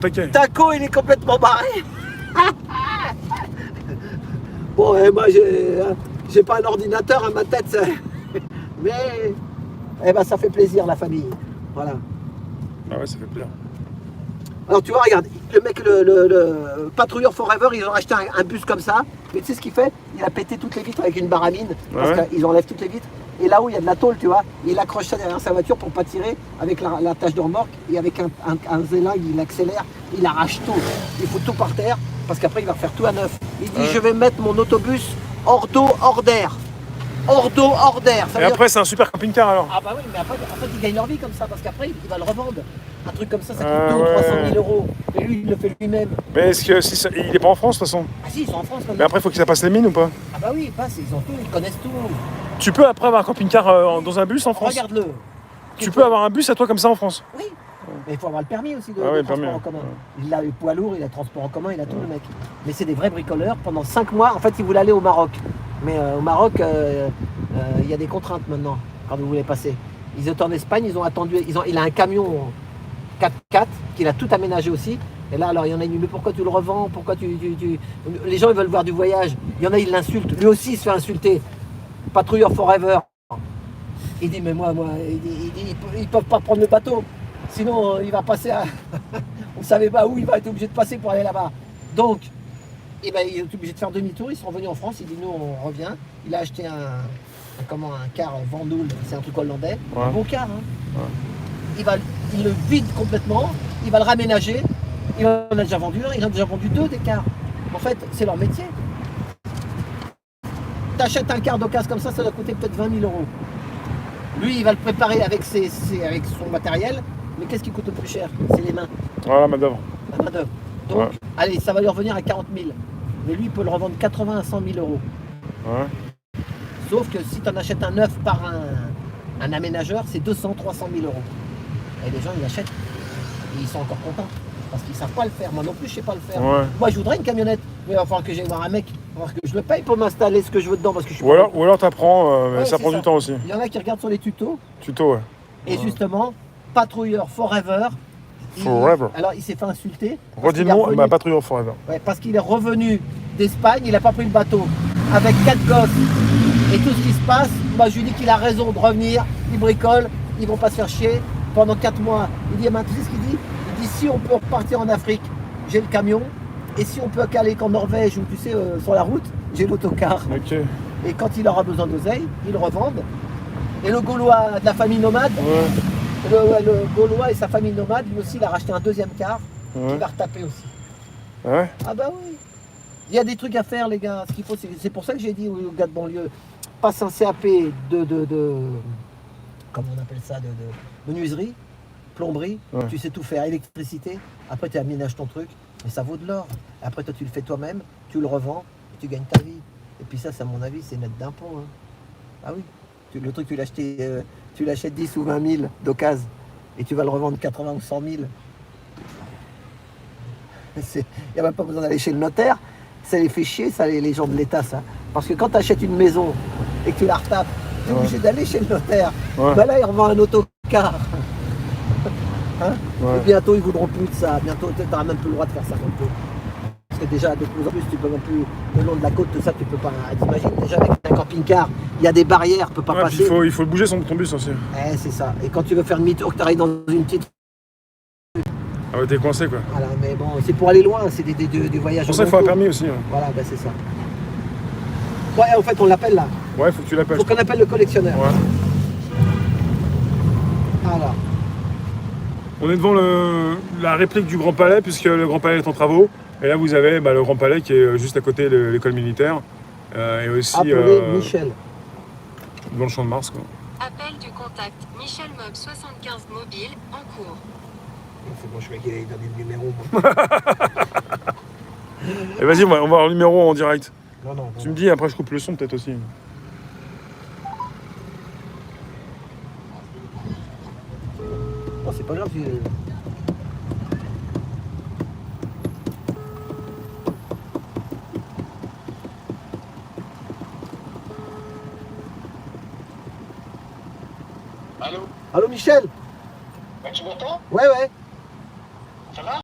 Taco, il est complètement barré. Bon, moi, j'ai pas un ordinateur à ma tête, mais eh ben, ça fait plaisir, la famille. Voilà. Ah ouais, ça fait plaisir. Alors, tu vois, regarde, le mec, le patrouilleur Forever, ils ont acheté un bus comme ça. Mais tu sais ce qu'il fait? Il a pété toutes les vitres avec une baramine. Parce qu'ils enlèvent toutes les vitres. Et là où il y a de la tôle, tu vois, il accroche ça derrière sa voiture pour pas tirer avec la tâche de remorque. Et avec un zélingue, il accélère, il arrache tout. Il fout tout par terre parce qu'après, il va refaire tout à neuf. Il dit, je vais mettre mon autobus hors d'eau, hors d'air. Hors d'eau, hors d'air. Et après, c'est un super camping-car alors. Ah bah oui, mais après, en fait, ils gagnent leur vie comme ça. Parce qu'après, il va le revendre. Un truc comme ça coûte 200 ou 300 000 euros. Et lui, il le fait lui-même. Mais est-ce que si il est pas en France de toute façon? Ah si, ils sont en France. Mais après, il faut que ça passe les mines ou pas? Ah bah oui, ils passent, ils ont tout, ils connaissent tout. Tu peux après avoir un camping-car dans un bus en France? Regarde-le. Tu peux avoir un bus à toi comme ça en France? Oui. Mais il faut avoir le permis aussi de oui, transport en commun. Il a le poids lourd, il a le transport en commun, il a tout le mec. Mais c'est des vrais bricoleurs. Pendant 5 mois, en fait, ils voulaient aller au Maroc. Mais au Maroc, il y a des contraintes maintenant quand vous voulez passer. Ils étaient en Espagne, ils ont attendu. Il a un camion 4x4 qu'il a tout aménagé aussi. Et là, alors il y en a une, mais pourquoi tu le revends? Pourquoi Les gens ils veulent voir du voyage. Il y en a, ils l'insultent. Lui aussi, il se fait insulter. Patrouilleur Forever. Il dit, mais moi, ils peuvent pas prendre le bateau. Sinon, il va passer à... On ne savait pas où il va être obligé de passer pour aller là-bas. Donc, eh ben, il est obligé de faire demi-tour. Ils sont revenus en France. Il dit, nous, on revient. Il a acheté un car Van Doel. C'est un truc hollandais. Un bon car. Hein. Il le vide complètement. Il va le raménager. Il en a déjà vendu un. Il en a déjà vendu 2 des cars. En fait, c'est leur métier. Tu achètes un car d'occasion comme ça doit coûter peut-être 20 000 euros. Lui, il va le préparer avec son matériel. Mais qu'est-ce qui coûte le plus cher? C'est les mains. Voilà, main d'œuvre. La main d'œuvre. Donc, allez, ça va lui revenir à 40 000. Mais lui, il peut le revendre 80 à 100 000 euros. Sauf que si tu en achètes un neuf par un aménageur, c'est 200, 300 000 euros. Et les gens, ils achètent. Et ils sont encore contents. Parce qu'ils ne savent pas le faire. Moi non plus, je ne sais pas le faire. Moi, je voudrais une camionnette. Mais il va falloir que j'aille voir un mec. Il va falloir que je le paye pour m'installer ce que je veux dedans. Parce que je suis ou alors tu apprends, mais ça prend du temps aussi. Il y en a qui regardent sur les tutos. Et justement, patrouilleur Forever. Alors, il s'est fait insulter. Redis le nom, patrouilleur Forever. Ouais, parce qu'il est revenu d'Espagne, il n'a pas pris le bateau. Avec 4 gosses. Et tout ce qui se passe, moi je lui dis qu'il a raison de revenir. Il bricole, ils vont pas se faire chier pendant 4 mois. Il dit, tu sais ce qu'il dit? Il dit, si on peut repartir en Afrique, j'ai le camion. Et si on peut aller qu'en Norvège ou tu sais, sur la route, j'ai l'autocar. Et quand il aura besoin d'oseille, ils le revendent. Et le Gaulois de la famille nomade, le Gaulois et sa famille nomade, lui aussi, il a racheté un 2e car qui va retaper aussi. Ah bah oui. Il y a des trucs à faire, les gars. Ce qu'il faut, c'est pour ça que j'ai dit aux gars de banlieue, passe un CAP comment on appelle ça, de menuiserie, plomberie, tu sais tout faire, électricité. Après, tu aménages ton truc, mais ça vaut de l'or. Après, toi, tu le fais toi-même, tu le revends, et tu gagnes ta vie. Et puis ça, à mon avis, c'est net d'impôts. Hein. Ah oui. Le truc, tu l'achètes 10 ou 20 000 d'occasion et tu vas le revendre 80 ou 100 000. Il n'y a même pas besoin d'aller chez le notaire. Ça les fait chier, ça, les gens de l'État, ça. Parce que quand tu achètes une maison et que tu la retapes, tu es obligé d'aller chez le notaire. Ben là, il revend un autocar. Hein? Et bientôt, ils ne voudront plus de ça. Bientôt, tu n'auras même plus le droit de faire ça non plus. Parce que déjà, de plus en plus, tu peux même plus, le long de la côte, tout ça, tu peux pas. T'imagines, déjà avec un camping-car, il y a des barrières, tu peux pas passer. Il faut bouger ton bus aussi. C'est ça. Et quand tu veux faire demi-tour, que tu arrives dans une petite. Ah ouais, t'es coincé quoi. Voilà, mais bon, c'est pour aller loin, c'est des voyages. Pour ça, il faut un permis aussi. Voilà, c'est ça. Ouais, en fait, on l'appelle là. Ouais, faut que tu l'appelles. Faut qu'on appelle le collectionneur. Voilà. On est devant la réplique du Grand Palais, puisque le Grand Palais est en travaux. Et là, vous avez le Grand Palais qui est juste à côté de l'école militaire. Et aussi. Appelez Michel. Devant le Champ de Mars, quoi. Appel du contact Michel Mob 75 mobile en cours. C'est bon, je vais donner le numéro. Et vas-y, on va avoir le numéro en direct. Non. Tu me dis, après je coupe le son peut-être aussi. Non, c'est pas grave. Allô? Allô, Michel? Tu m'entends? Ouais. Ça va?